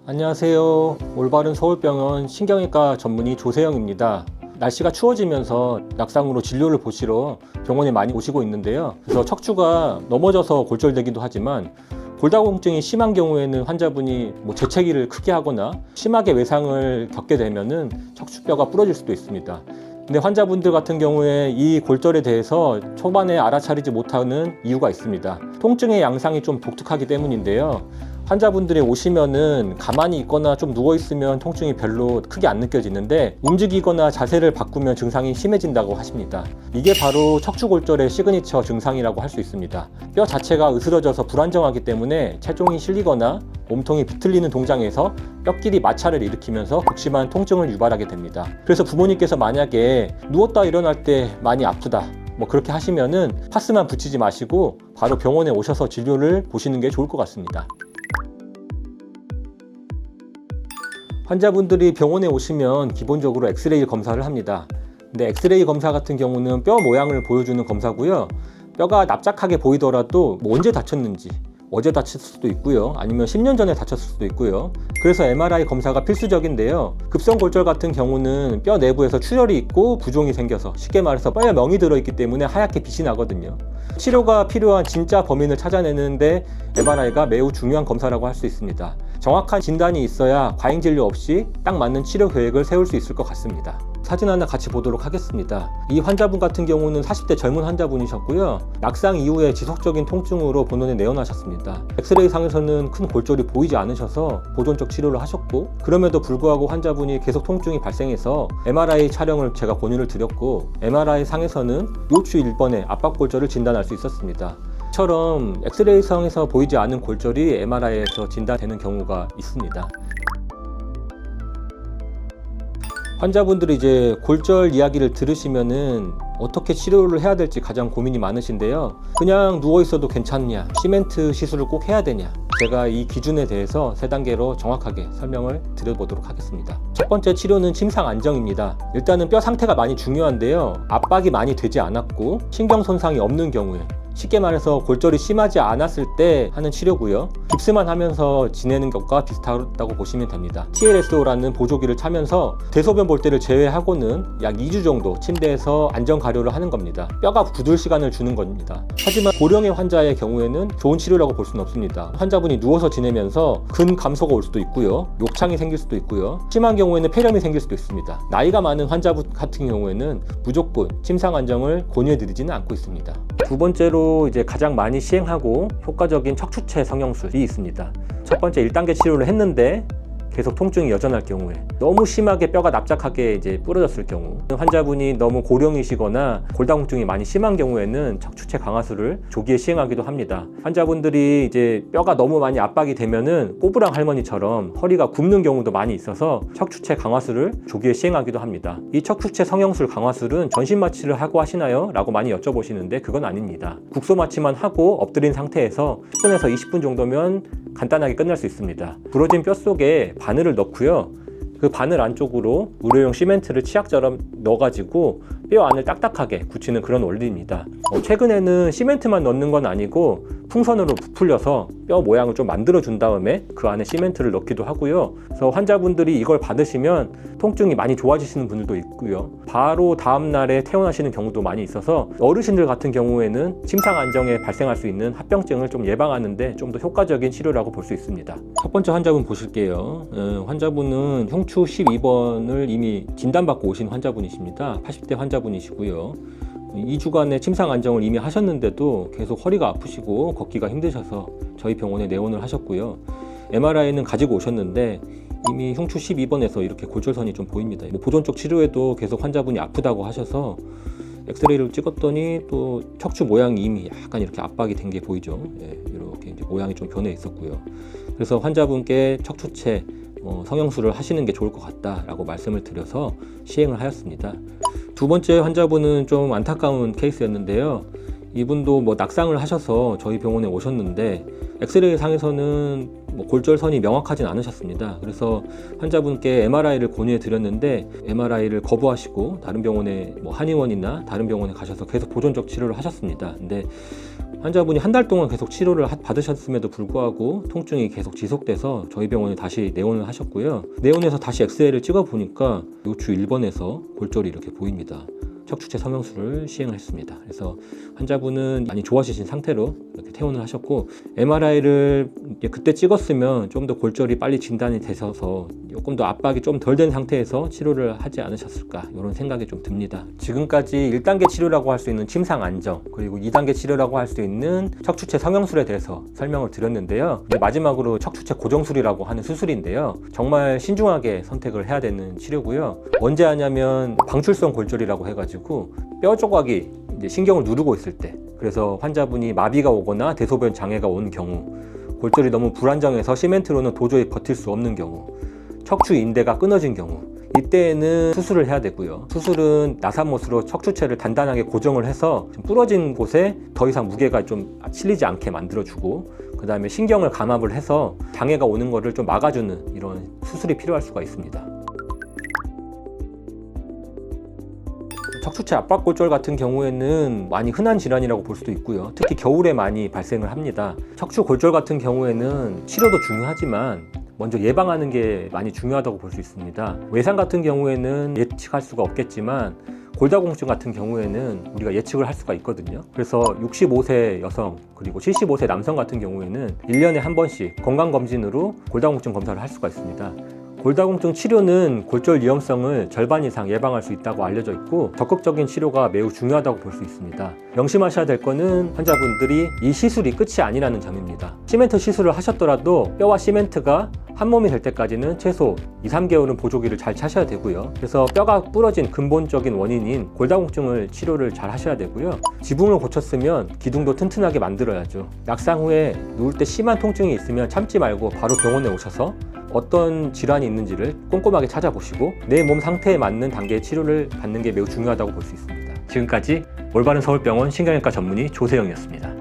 안녕하세요. 올바른 서울병원 신경외과 전문의 조세영입니다. 날씨가 추워지면서 낙상으로 진료를 보시러 병원에 많이 오시고 있는데요. 그래서 척추가 넘어져서 골절되기도 하지만 골다공증이 심한 경우에는 환자분이 재채기를 크게 하거나 심하게 외상을 겪게 되면은 척추뼈가 부러질 수도 있습니다. 근데 환자분들 같은 경우에 이 골절에 대해서 초반에 알아차리지 못하는 이유가 있습니다. 통증의 양상이 좀 독특하기 때문인데요. 환자분들이 오시면은 가만히 있거나 좀 누워있으면 통증이 별로 크게 안 느껴지는데 움직이거나 자세를 바꾸면 증상이 심해진다고 하십니다. 이게 바로 척추골절의 시그니처 증상이라고 할 수 있습니다. 뼈 자체가 으스러져서 불안정하기 때문에 체중이 실리거나 몸통이 비틀리는 동작에서 뼈끼리 마찰을 일으키면서 극심한 통증을 유발하게 됩니다. 그래서 부모님께서 만약에 누웠다 일어날 때 많이 아프다 그렇게 하시면은 파스만 붙이지 마시고 바로 병원에 오셔서 진료를 보시는 게 좋을 것 같습니다. 환자분들이 병원에 오시면 기본적으로 엑스레이 검사를 합니다. 근데 엑스레이 검사 같은 경우는 뼈 모양을 보여주는 검사고요. 뼈가 납작하게 보이더라도 언제 다쳤는지, 어제 다쳤을 수도 있고요. 아니면 10년 전에 다쳤을 수도 있고요. 그래서 MRI 검사가 필수적인데요. 급성골절 같은 경우는 뼈 내부에서 출혈이 있고 부종이 생겨서 쉽게 말해서 뼈에 멍이 들어있기 때문에 하얗게 빛이 나거든요. 치료가 필요한 진짜 범인을 찾아내는데 MRI가 매우 중요한 검사라고 할 수 있습니다. 정확한 진단이 있어야 과잉 진료 없이 딱 맞는 치료 계획을 세울 수 있을 것 같습니다. 사진 하나 같이 보도록 하겠습니다. 이 환자분 같은 경우는 40대 젊은 환자분이셨고요. 낙상 이후에 지속적인 통증으로 본원에 내원하셨습니다. 엑스레이 상에서는 큰 골절이 보이지 않으셔서 보존적 치료를 하셨고, 그럼에도 불구하고 환자분이 계속 통증이 발생해서 MRI 촬영을 제가 권유를 드렸고, MRI 상에서는 요추 1번의 압박골절을 진단할 수 있었습니다. 처럼 엑스레이 상에서 보이지 않은 골절이 MRI에서 진단되는 경우가 있습니다. 환자분들이 이제 골절 이야기를 들으시면은 어떻게 치료를 해야 될지 가장 고민이 많으신데요. 그냥 누워 있어도 괜찮냐, 시멘트 시술을 꼭 해야 되냐, 제가 이 기준에 대해서 3단계로 정확하게 설명을 드려보도록 하겠습니다. 첫 번째 치료는 침상 안정입니다. 일단은 뼈 상태가 많이 중요한데요. 압박이 많이 되지 않았고 신경 손상이 없는 경우에, 쉽게 말해서 골절이 심하지 않았을 때 하는 치료고요. 깁스만 하면서 지내는 것과 비슷하다고 보시면 됩니다. TLSO라는 보조기를 차면서 대소변 볼 때를 제외하고는 약 2주 정도 침대에서 안정 가료를 하는 겁니다. 뼈가 굳을 시간을 주는 겁니다. 하지만 고령의 환자의 경우에는 좋은 치료라고 볼 수는 없습니다. 환자분이 누워서 지내면서 근 감소가 올 수도 있고요. 욕창이 생길 수도 있고요. 심한 경우에는 폐렴이 생길 수도 있습니다. 나이가 많은 환자분 같은 경우에는 무조건 침상 안정을 권유해드리지는 않고 있습니다. 두 번째로 이제 가장 많이 시행하고 효과적인 척추체 성형술이 있습니다. 첫 번째 1단계 치료를 했는데 계속 통증이 여전할 경우에, 너무 심하게 뼈가 납작하게 이제 부러졌을 경우, 환자분이 너무 고령이시거나 골다공증이 많이 심한 경우에는 척추체 강화술을 조기에 시행하기도 합니다. 환자분들이 이제 뼈가 너무 많이 압박이 되면은 꼬부랑 할머니처럼 허리가 굽는 경우도 많이 있어서 척추체 강화술을 조기에 시행하기도 합니다. 이 척추체 성형술 강화술은 전신 마취를 하고 하시나요? 라고 많이 여쭤보시는데 그건 아닙니다. 국소 마취만 하고 엎드린 상태에서 10분에서 20분 정도면 간단하게 끝날 수 있습니다. 부러진 뼈 속에 바늘을 넣고요. 그 바늘 안쪽으로 의료용 시멘트를 치약처럼 넣어가지고 뼈 안을 딱딱하게 굳히는 그런 원리입니다. 최근에는 시멘트만 넣는 건 아니고 풍선으로 부풀려서 뼈 모양을 좀 만들어 준 다음에 그 안에 시멘트를 넣기도 하고요. 그래서 환자분들이 이걸 받으시면 통증이 많이 좋아지시는 분들도 있고요. 바로 다음 날에 퇴원하시는 경우도 많이 있어서 어르신들 같은 경우에는 침상 안정에 발생할 수 있는 합병증을 좀 예방하는데 좀 더 효과적인 치료라고 볼 수 있습니다. 첫 번째 환자분 보실게요. 환자분은 흉추 12번을 이미 진단받고 오신 환자분이십니다. 80대 환자분이시고요. 2주간의 침상 안정을 이미 하셨는데도 계속 허리가 아프시고 걷기가 힘드셔서 저희 병원에 내원을 하셨고요. MRI는 가지고 오셨는데 이미 흉추 12번에서 이렇게 골절선이 좀 보입니다. 보존적 치료에도 계속 환자분이 아프다고 하셔서 엑스레이를 찍었더니 또 척추 모양이 이미 약간 이렇게 압박이 된 게 보이죠. 이렇게 이제 모양이 좀 변해 있었고요. 그래서 환자분께 척추체 성형술을 하시는 게 좋을 것 같다라고 말씀을 드려서 시행을 하였습니다. 두 번째 환자분은 좀 안타까운 케이스였는데요. 이분도 낙상을 하셔서 저희 병원에 오셨는데 엑스레이 상에서는 골절선이 명확하진 않으셨습니다. 그래서 환자분께 MRI를 권유해 드렸는데 MRI를 거부하시고 다른 병원에 한의원이나 다른 병원에 가셔서 계속 보존적 치료를 하셨습니다. 근데 환자분이 한 달 동안 계속 치료를 받으셨음에도 불구하고 통증이 계속 지속돼서 저희 병원에 다시 내원을 하셨고요. 내원해서 다시 엑스레이를 찍어 보니까 요추 1번에서 골절이 이렇게 보입니다. 척추체 성형술을 시행했습니다. 그래서 환자분은 많이 좋아지신 상태로 이렇게 퇴원을 하셨고, MRI를 그때 찍었으면 좀 더 골절이 빨리 진단이 되셔서 조금 더 압박이 좀 덜 된 상태에서 치료를 하지 않으셨을까, 이런 생각이 좀 듭니다. 지금까지 1단계 치료라고 할 수 있는 침상 안정, 그리고 2단계 치료라고 할 수 있는 척추체 성형술에 대해서 설명을 드렸는데요. 이제 마지막으로 척추체 고정술이라고 하는 수술인데요. 정말 신중하게 선택을 해야 되는 치료고요. 언제 하냐면 방출성 골절이라고 해가지고 뼈 조각이 이제 신경을 누르고 있을 때, 그래서 환자분이 마비가 오거나 대소변 장애가 온 경우, 골절이 너무 불안정해서 시멘트로는 도저히 버틸 수 없는 경우, 척추 인대가 끊어진 경우, 이때에는 수술을 해야 되고요. 수술은 나사못으로 척추체를 단단하게 고정을 해서 부러진 곳에 더 이상 무게가 좀 실리지 않게 만들어주고, 그 다음에 신경을 감압을 해서 장애가 오는 것을 좀 막아주는 이런 수술이 필요할 수가 있습니다. 척추체 압박골절 같은 경우에는 많이 흔한 질환이라고 볼 수도 있고요. 특히 겨울에 많이 발생을 합니다. 척추 골절 같은 경우에는 치료도 중요하지만 먼저 예방하는 게 많이 중요하다고 볼 수 있습니다. 외상 같은 경우에는 예측할 수가 없겠지만 골다공증 같은 경우에는 우리가 예측을 할 수가 있거든요. 그래서 65세 여성 그리고 75세 남성 같은 경우에는 1년에 한 번씩 건강검진으로 골다공증 검사를 할 수가 있습니다. 골다공증 치료는 골절 위험성을 절반 이상 예방할 수 있다고 알려져 있고, 적극적인 치료가 매우 중요하다고 볼 수 있습니다. 명심하셔야 될 거는 환자분들이 이 시술이 끝이 아니라는 점입니다. 시멘트 시술을 하셨더라도 뼈와 시멘트가 한 몸이 될 때까지는 최소 2-3개월은 보조기를 잘 차셔야 되고요. 그래서 뼈가 부러진 근본적인 원인인 골다공증을 치료를 잘 하셔야 되고요. 지붕을 고쳤으면 기둥도 튼튼하게 만들어야죠. 낙상 후에 누울 때 심한 통증이 있으면 참지 말고 바로 병원에 오셔서 어떤 질환이 있는지를 꼼꼼하게 찾아보시고 내 몸 상태에 맞는 단계의 치료를 받는 게 매우 중요하다고 볼 수 있습니다. 지금까지 올바른 서울병원 신경외과 전문의 조세영이었습니다.